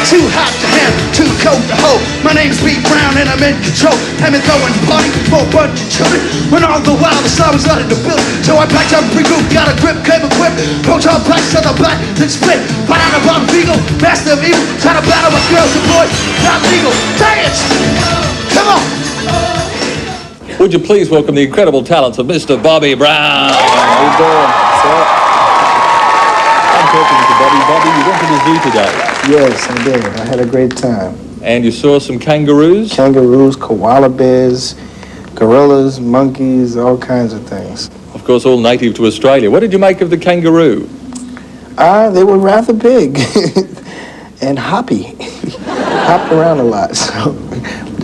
Too hot to handle, too cold to hold. My name's Pete Brown and I'm in control. I'm in throwing party for a bunch of children. When all the while the slum was out in the building. So I packed up pre-group, got a grip, came equipped. Proton packs on the back, then split. Fight out about Beagle, master of evil. Try to battle with girls and boys, not legal. Dance! Come on! Would you please welcome the incredible talents of Mr. Bobby Brown? How you doing, sir? I'm talking to Bobby. Bobby, you went to the zoo today. Yes, I did. I had a great time. And you saw some kangaroos? Kangaroos, koala bears, gorillas, monkeys, all kinds of things. Of course, all native to Australia. What did you make of the kangaroo? They were rather big and hoppy. Hopped around a lot, so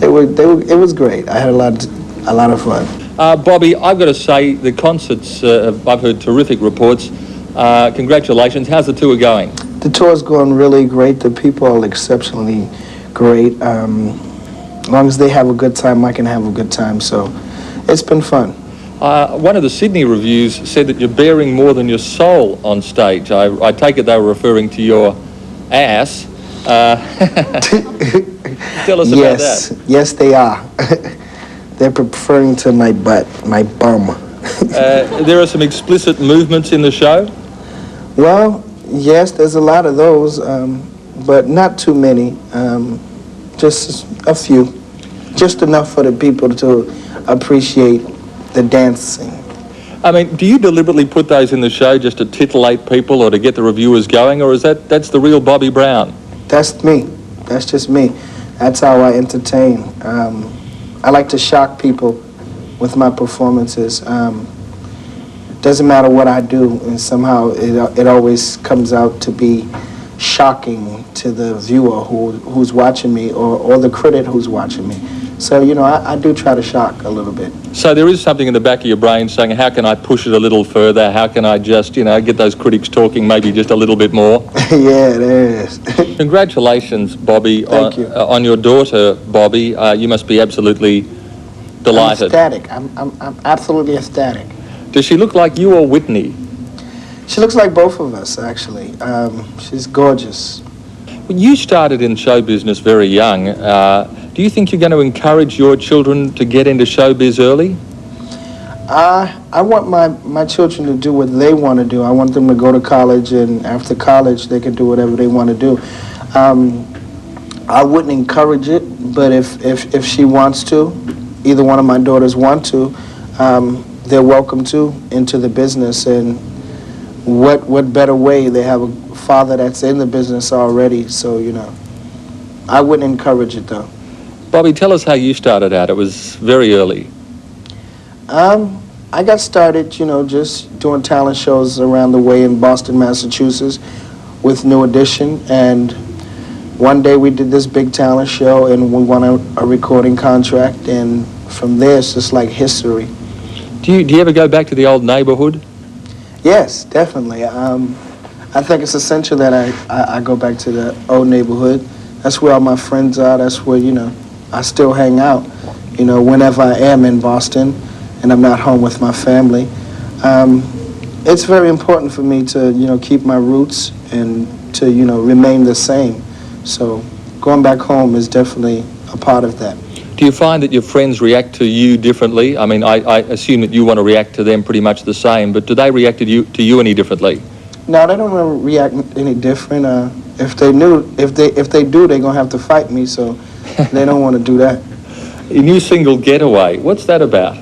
it was great. I had a lot of fun. Bobby, I've got to say, the concerts, I've heard terrific reports. Congratulations. How's the tour going? The tour's going really great. The people are exceptionally great. As long as they have a good time, I can have a good time. So it's been fun. One of the Sydney reviews said that you're bearing more than your soul on stage. I take it they were referring to your ass. Tell us about that. Yes, they are. They're referring to my butt, my bum. There are some explicit movements in the show? Well, yes, there's a lot of those, but not too many. Just a few. Just enough for the people to appreciate the dancing. I mean, do you deliberately put those in the show just to titillate people or to get the reviewers going, or is that's the real Bobby Brown? That's me. That's just me. That's how I entertain. I like to shock people with my performances. Doesn't matter what I do, and somehow it always comes out to be shocking to the viewer who's watching me or the critic who's watching me. So, you know, I do try to shock a little bit. So there is something in the back of your brain saying, how can I push it a little further? How can I just, get those critics talking maybe just a little bit more? Yeah, there is. Congratulations, Bobby. Thank you. On your daughter, Bobby. You must be absolutely delighted. I'm ecstatic. I'm absolutely ecstatic. Does she look like you or Whitney? She looks like both of us, actually. She's gorgeous. Well, you started in show business very young. Do you think you're going to encourage your children to get into showbiz early? I want my children to do what they want to do. I want them to go to college, and after college, they can do whatever they want to do. I wouldn't encourage it, but if she wants to, either one of my daughters want to, they're welcome to into the business. And what better way? They have a father that's in the business already, so, I wouldn't encourage it, though. Bobby, tell us how you started out. It was very early. I got started, just doing talent shows around the way in Boston, Massachusetts with New Edition. And one day we did this big talent show and we won a recording contract. And from there, it's just like history. Do you ever go back to the old neighborhood? Yes, definitely. I think it's essential that I go back to the old neighborhood. That's where all my friends are. That's where, I still hang out, whenever I am in Boston and I'm not home with my family. It's very important for me to, keep my roots and to, remain the same. So going back home is definitely a part of that. Do you find that your friends react to you differently? I mean, I assume that you want to react to them pretty much the same, but do they react to you any differently? No, they don't really react any different. If they do, they're gonna have to fight me. So they don't want to do that. Your new single, Getaway, what's that about?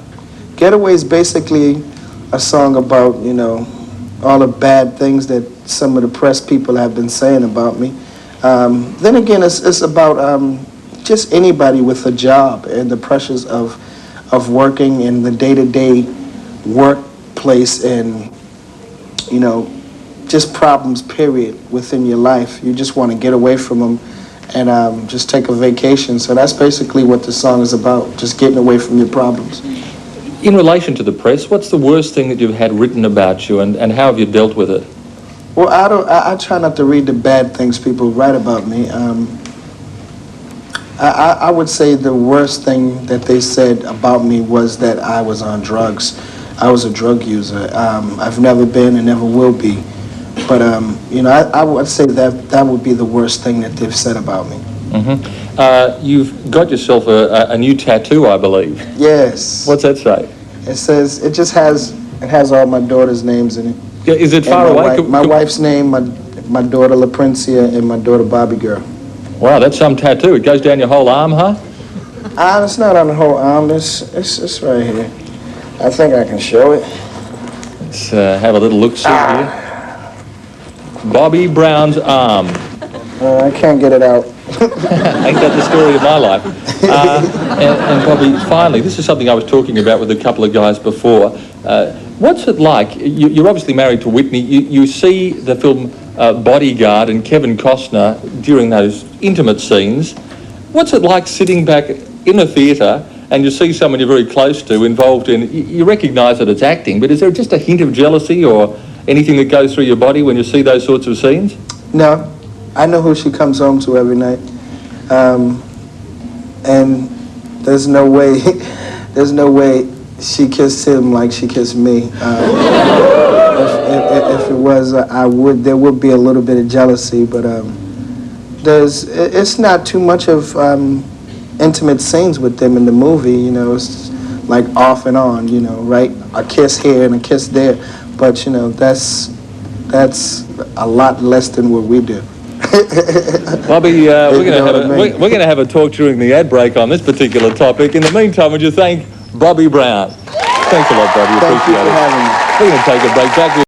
Getaway is basically a song about, all the bad things that some of the press people have been saying about me. Then again, it's about just anybody with a job and the pressures of working in the day-to-day workplace and, just problems, period, within your life. You just want to get away from them and just take a vacation. So that's basically what the song is about, just getting away from your problems. In relation to the press, what's the worst thing that you've had written about you and how have you dealt with it? Well, I try not to read the bad things people write about me. I would say the worst thing that they said about me was that I was on drugs. I was a drug user. I've never been and never will be. But you know, I would say that would be the worst thing that they've said about me. You've got yourself a new tattoo, I believe. Yes. What's that say? It says it has all my daughter's names in it. Yeah, is it And far my away? wife- my wife's name, my daughter LaPrincia, and my daughter Bobby Girl. Wow, that's some tattoo. It goes down your whole arm, huh? It's not on the whole arm. It's right here. I think I can show it. Let's have a little look-see here. Bobby Brown's arm. I can't get it out. Ain't that the story of my life? And Bobby, finally, this is something I was talking about with a couple of guys before. What's it like? You're obviously married to Whitney. You see the film Bodyguard and Kevin Costner during those intimate scenes. What's it like sitting back in a theatre and you see someone you're very close to involved in, you recognise that it's acting, but is there just a hint of jealousy or anything that goes through your body when you see those sorts of scenes? No, I know who she comes home to every night, and there's no way she kissed him like she kissed me. If it was, there would be a little bit of jealousy, but it's not too much of intimate scenes with them in the movie. You know, it's like off and on. You know, right? A kiss here and a kiss there, but you know that's a lot less than what we do. Bobby, we're know what I mean. going to have a talk during the ad break on this particular topic. In the meantime, would you thank Bobby Brown? Thanks a lot, Bobby. Thank you Appreciate for it. having me. We're going to take a break. Back with